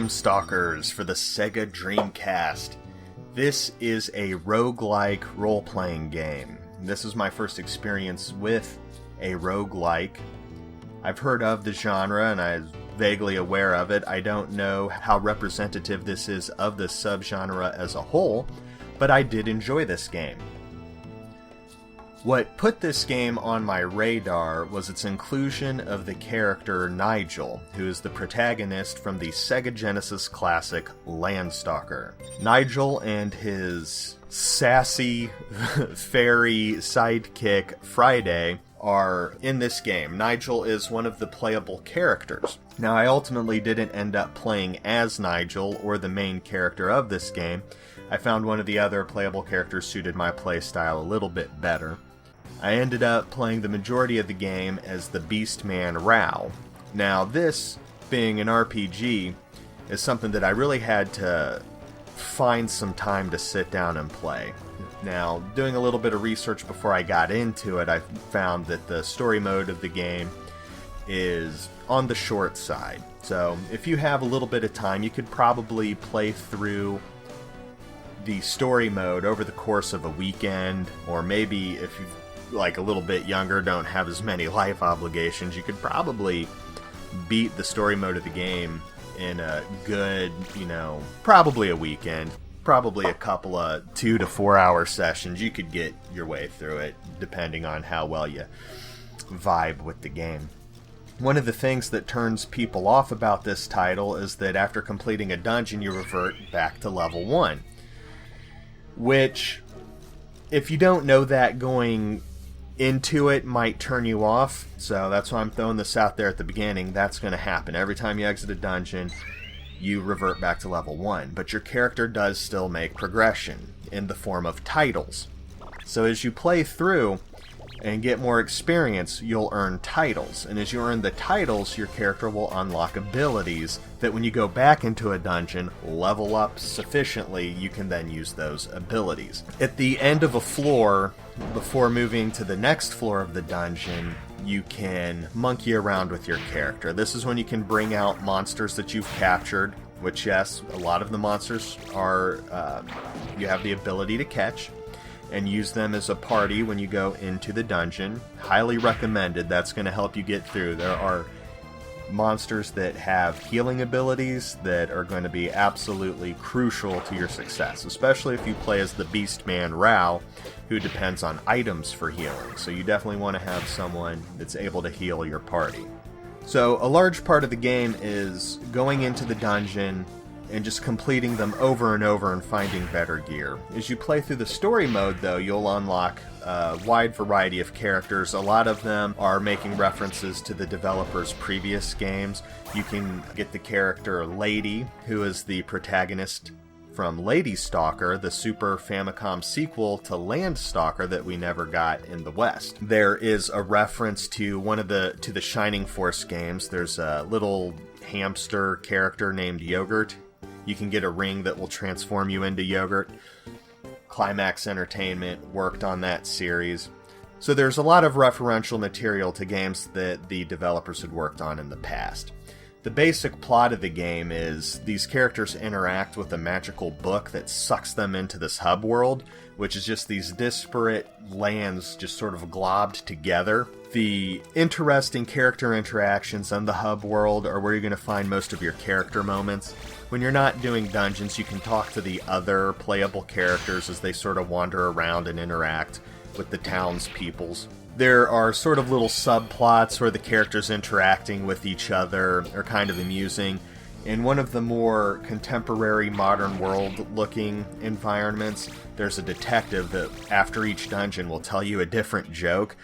Stalkers for the Sega Dreamcast. This is a roguelike role-playing game. This is my first experience with a roguelike. I've heard of the genre and I'm vaguely aware of it. I don't know how representative this is of the subgenre as a whole, but I did enjoy this game. What put this game on my radar was its inclusion of the character Nigel, who is the protagonist from the Sega Genesis classic Landstalker. Nigel and his sassy fairy sidekick Friday are in this game. Nigel is one of the playable characters. Now, I ultimately didn't end up playing as Nigel or the main character of this game. I found one of the other playable characters suited my playstyle a little bit better. I ended up playing the majority of the game as the Beastman Rao. Now, this, being an RPG, is something that I really had to find some time to sit down and play. Now, doing a little bit of research before I got into it, I found that the story mode of the game is on the short side. So, if you have a little bit of time, you could probably play through the story mode over the course of a weekend, or maybe if you've like a little bit younger, don't have as many life obligations, you could probably beat the story mode of the game in a good, probably a weekend, probably a couple of 2 to 4 hour sessions. You could get your way through it depending on how well you vibe with the game. One of the things that turns people off about this title is that after completing a dungeon, you revert back to level 1, which, if you don't know that going into it, might turn you off. So that's why I'm throwing this out there at the beginning. That's going to happen. Every time you exit a dungeon, you revert back to level 1. But your character does still make progression in the form of titles. So as you play through and get more experience, you'll earn titles. And as you earn the titles, your character will unlock abilities that when you go back into a dungeon, level up sufficiently, you can then use those abilities. At the end of a floor, before moving to the next floor of the dungeon, you can monkey around with your character. This is when you can bring out monsters that you've captured, which, yes, a lot of the monsters are you have the ability to catch, and use them as a party when you go into the dungeon. Highly recommended. That's going to help you get through. There are monsters that have healing abilities that are going to be absolutely crucial to your success, especially if you play as the Beastman Rao, who depends on items for healing. So you definitely want to have someone that's able to heal your party. So a large part of the game is going into the dungeon and just completing them over and over and finding better gear. As you play through the story mode, though, you'll unlock a wide variety of characters. A lot of them are making references to the developers' previous games. You can get the character Lady, who is the protagonist from Lady Stalker, the Super Famicom sequel to Landstalker that we never got in the West. There is a reference to the Shining Force games. There's a little hamster character named Yogurt. You can get a ring that will transform you into yogurt. Climax Entertainment worked on that series. So there's a lot of referential material to games that the developers had worked on in the past. The basic plot of the game is these characters interact with a magical book that sucks them into this hub world, which is just these disparate lands just sort of globbed together. The interesting character interactions on the hub world are where you're going to find most of your character moments. When you're not doing dungeons, you can talk to the other playable characters as they sort of wander around and interact with the townspeoples. There are sort of little subplots where the characters interacting with each other are kind of amusing. In one of the more contemporary modern world-looking environments, there's a detective that after each dungeon will tell you a different joke.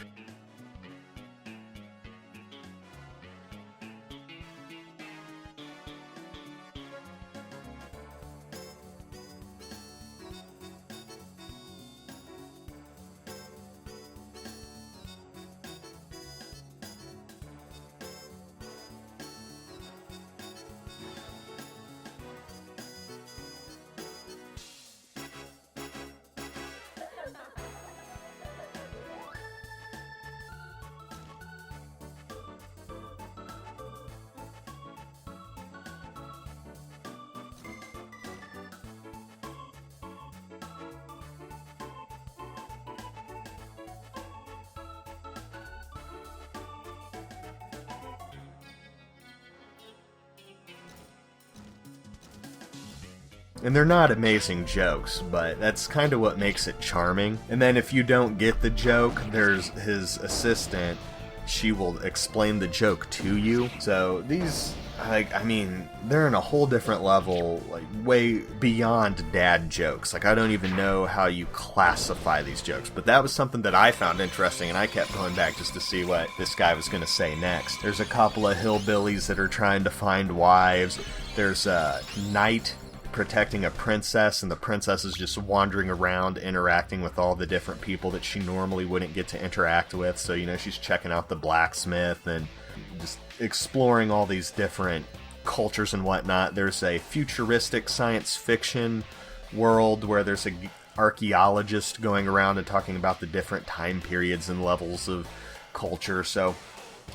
And they're not amazing jokes, but that's kind of what makes it charming. And then if you don't get the joke, there's his assistant. She will explain the joke to you. So these, I mean, they're in a whole different level, like way beyond dad jokes. Like, I don't even know how you classify these jokes, but that was something that I found interesting, and I kept going back just to see what this guy was going to say next. There's a couple of hillbillies that are trying to find wives. There's a knight protecting a princess, and the princess is just wandering around interacting with all the different people that she normally wouldn't get to interact with. So, you know, she's checking out the blacksmith and just exploring all these different cultures and whatnot. There's a futuristic science fiction world where there's an archaeologist going around and talking about the different time periods and levels of culture. So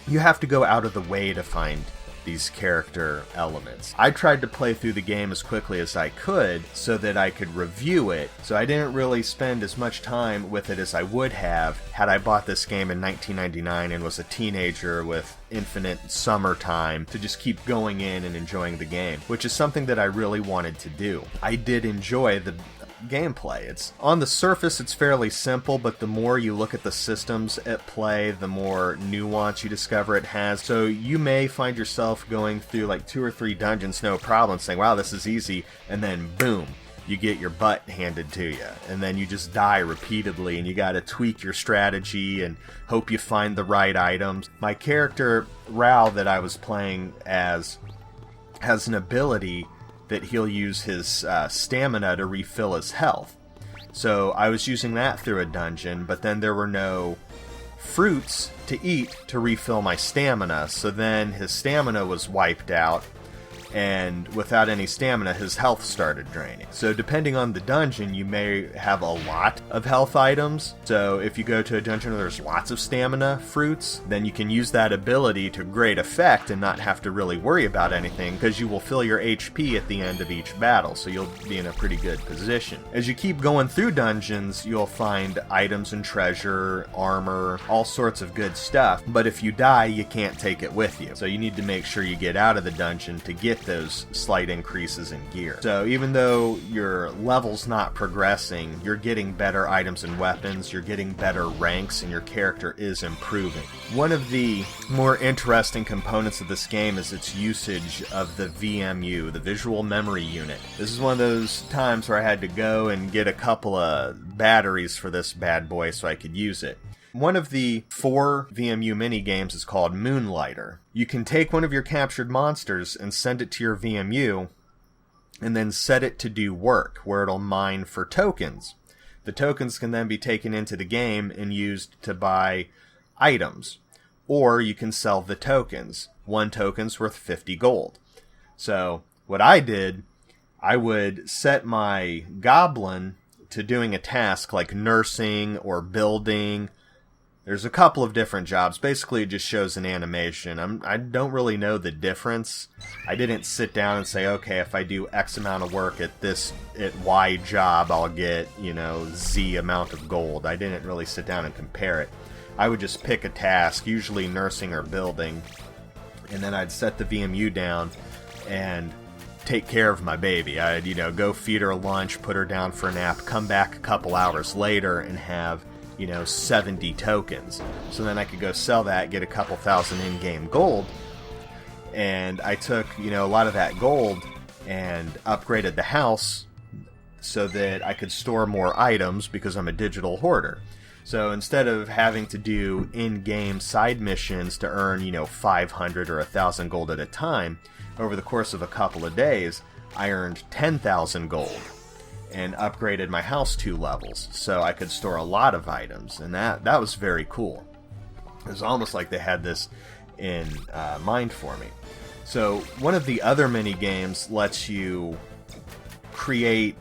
you have to go out of the way to find these character elements. I tried to play through the game as quickly as I could so that I could review it, so I didn't really spend as much time with it as I would have had I bought this game in 1999 and was a teenager with infinite summertime to just keep going in and enjoying the game, which is something that I really wanted to do. I did enjoy the gameplay. It's on the surface, it's fairly simple, but the more you look at the systems at play, the more nuance you discover it has. So you may find yourself going through like 2 or 3 dungeons no problem, saying, wow, this is easy, and then boom, you get your butt handed to you, and then you just die repeatedly, and you gotta tweak your strategy and hope you find the right items. My character, Rao, that I was playing as, has an ability that he'll use his stamina to refill his health. So I was using that through a dungeon, but then there were no fruits to eat to refill my stamina, so then his stamina was wiped out, and without any stamina, his health started draining. So depending on the dungeon, you may have a lot of health items. So if you go to a dungeon where there's lots of stamina fruits, then you can use that ability to great effect and not have to really worry about anything, because you will fill your HP at the end of each battle, so you'll be in a pretty good position. As you keep going through dungeons, you'll find items and treasure, armor, all sorts of good stuff, but if you die, you can't take it with you. So you need to make sure you get out of the dungeon to get those slight increases in gear. So even though your level's not progressing, you're getting better items and weapons, you're getting better ranks, and your character is improving. One of the more interesting components of this game is its usage of the VMU, the Visual Memory Unit. This is one of those times where I had to go and get a couple of batteries for this bad boy so I could use it. One of the 4 VMU minigames is called Moonlighter. You can take one of your captured monsters and send it to your VMU, and then set it to do work, where it'll mine for tokens. The tokens can then be taken into the game and used to buy items. Or you can sell the tokens. 1 token's worth 50 gold. So what I did, I would set my goblin to doing a task like nursing or building. There's a couple of different jobs. Basically, it just shows an animation. I don't really know the difference. I didn't sit down and say, okay, if I do X amount of work at Y job, I'll get, Z amount of gold. I didn't really sit down and compare it. I would just pick a task, usually nursing or building, and then I'd set the VMU down and take care of my baby. I'd, go feed her lunch, put her down for a nap, come back a couple hours later and have 70 tokens. So then I could go sell that, get a couple thousand in-game gold, and I took, a lot of that gold and upgraded the house so that I could store more items because I'm a digital hoarder. So instead of having to do in-game side missions to earn, 500 or 1,000 gold at a time, over the course of a couple of days, I earned 10,000 gold and upgraded my house 2 levels, so I could store a lot of items, and that was very cool. It was almost like they had this in mind for me. So one of the other mini games lets you create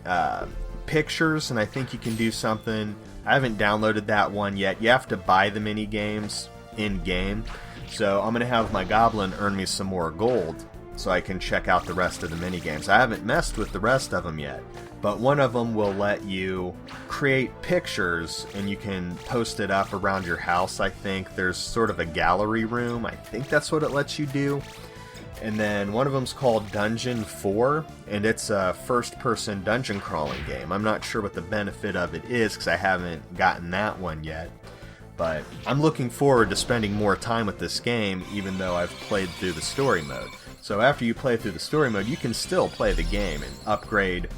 pictures, and I think you can do something. I haven't downloaded that one yet. You have to buy the mini games in game, so I'm gonna have my goblin earn me some more gold so I can check out the rest of the mini games. I haven't messed with the rest of them yet, but one of them will let you create pictures and you can post it up around your house. I think there's sort of a gallery room. I think that's what it lets you do. And then one of them's called Dungeon 4, and it's a first-person dungeon crawling game. I'm not sure what the benefit of it is, because I haven't gotten that one yet. But I'm looking forward to spending more time with this game, even though I've played through the story mode. So after you play through the story mode, you can still play the game and upgrade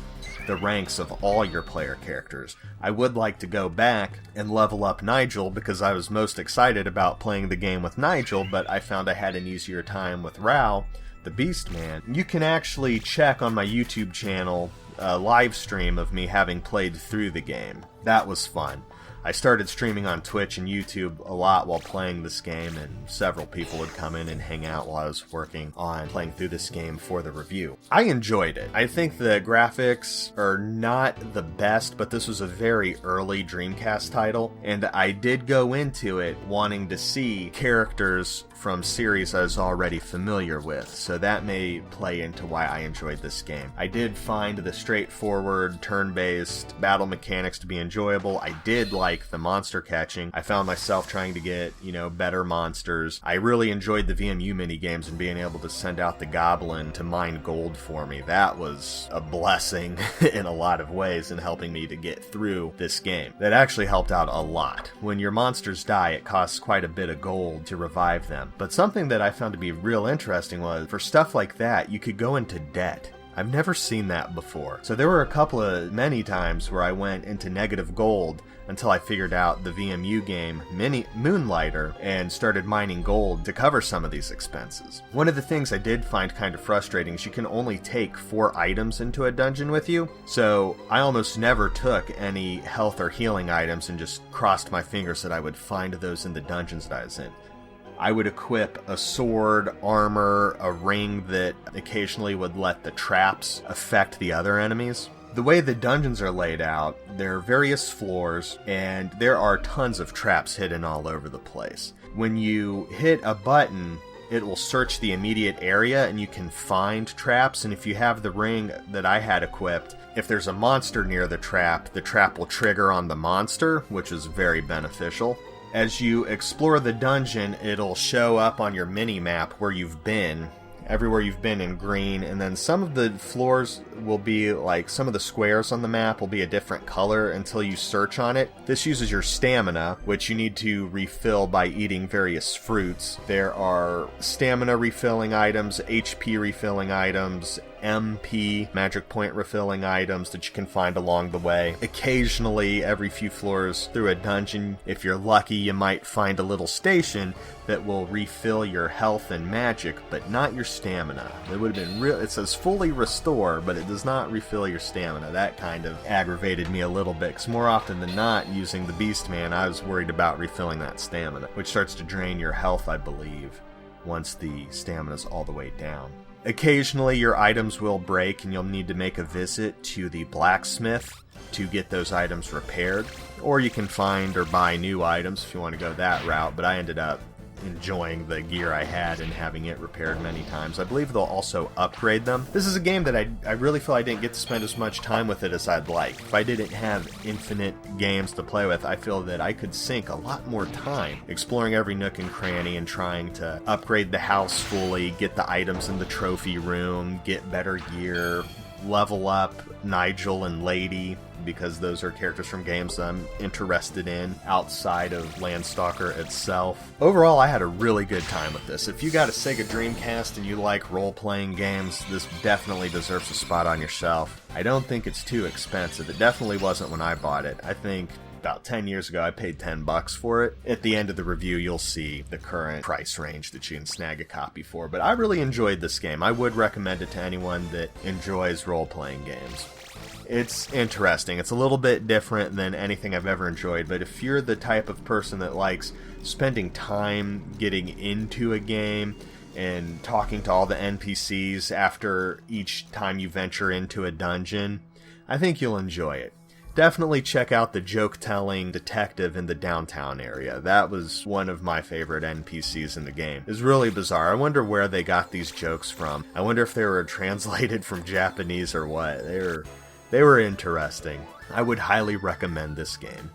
the ranks of all your player characters. I would like to go back and level up Nigel because I was most excited about playing the game with Nigel, but I found I had an easier time with Rao, the Beast Man. You can actually check on my YouTube channel a live stream of me having played through the game. That was fun. I started streaming on Twitch and YouTube a lot while playing this game, and several people would come in and hang out while I was working on playing through this game for the review. I enjoyed it. I think the graphics are not the best, but this was a very early Dreamcast title, and I did go into it wanting to see characters from series I was already familiar with, so that may play into why I enjoyed this game. I did find the straightforward, turn-based battle mechanics to be enjoyable. I did like the monster catching. I found myself trying to get, better monsters. I really enjoyed the VMU Minigames and being able to send out the goblin to mine gold for me. That was a blessing in a lot of ways in helping me to get through this game. That actually helped out a lot. When your monsters die, it costs quite a bit of gold to revive them. But something that I found to be real interesting was, for stuff like that, you could go into debt. I've never seen that before. So there were many times where I went into negative gold until I figured out the VMU game Moonlighter and started mining gold to cover some of these expenses. One of the things I did find kind of frustrating is you can only take 4 items into a dungeon with you, so I almost never took any health or healing items and just crossed my fingers that I would find those in the dungeons that I was in. I would equip a sword, armor, a ring that occasionally would let the traps affect the other enemies. The way the dungeons are laid out, there are various floors, and there are tons of traps hidden all over the place. When you hit a button, it will search the immediate area and you can find traps, and if you have the ring that I had equipped, if there's a monster near the trap will trigger on the monster, which is very beneficial. As you explore the dungeon, it'll show up on your mini-map where you've been, everywhere you've been in green, and then some of the floors will be like, some of the squares on the map will be a different color until you search on it. This uses your stamina, which you need to refill by eating various fruits. There are stamina refilling items, HP refilling items, MP, magic point refilling items that you can find along the way. Occasionally, every few floors through a dungeon, if you're lucky, you might find a little station that will refill your health and magic, but not your stamina. It would have been real. It says fully restore, but it does not refill your stamina. That kind of aggravated me a little bit, because more often than not, using the Beast Man, I was worried about refilling that stamina, which starts to drain your health, I believe, once the stamina's all the way down. Occasionally your items will break and you'll need to make a visit to the blacksmith to get those items repaired. Or you can find or buy new items if you want to go that route, but I ended up enjoying the gear I had and having it repaired many times. I believe they'll also upgrade them. This is a game that I really feel I didn't get to spend as much time with it as I'd like. If I didn't have infinite games to play with, I feel that I could sink a lot more time exploring every nook and cranny and trying to upgrade the house fully, get the items in the trophy room, get better gear, level up Nigel and Lady, because those are characters from games I'm interested in outside of Landstalker itself. Overall, I had a really good time with this. If you got a Sega Dreamcast and you like role-playing games, this definitely deserves a spot on your shelf. I don't think it's too expensive. It definitely wasn't when I bought it. I think about 10 years ago I paid $10 for it. At the end of the review you'll see the current price range that you can snag a copy for, but I really enjoyed this game. I would recommend it to anyone that enjoys role-playing games. It's interesting. It's a little bit different than anything I've ever enjoyed, but if you're the type of person that likes spending time getting into a game and talking to all the NPCs after each time you venture into a dungeon, I think you'll enjoy it. Definitely check out the joke-telling detective in the downtown area. That was one of my favorite NPCs in the game. It's really bizarre. I wonder where they got these jokes from. I wonder if they were translated from Japanese or what. They were interesting. I would highly recommend this game.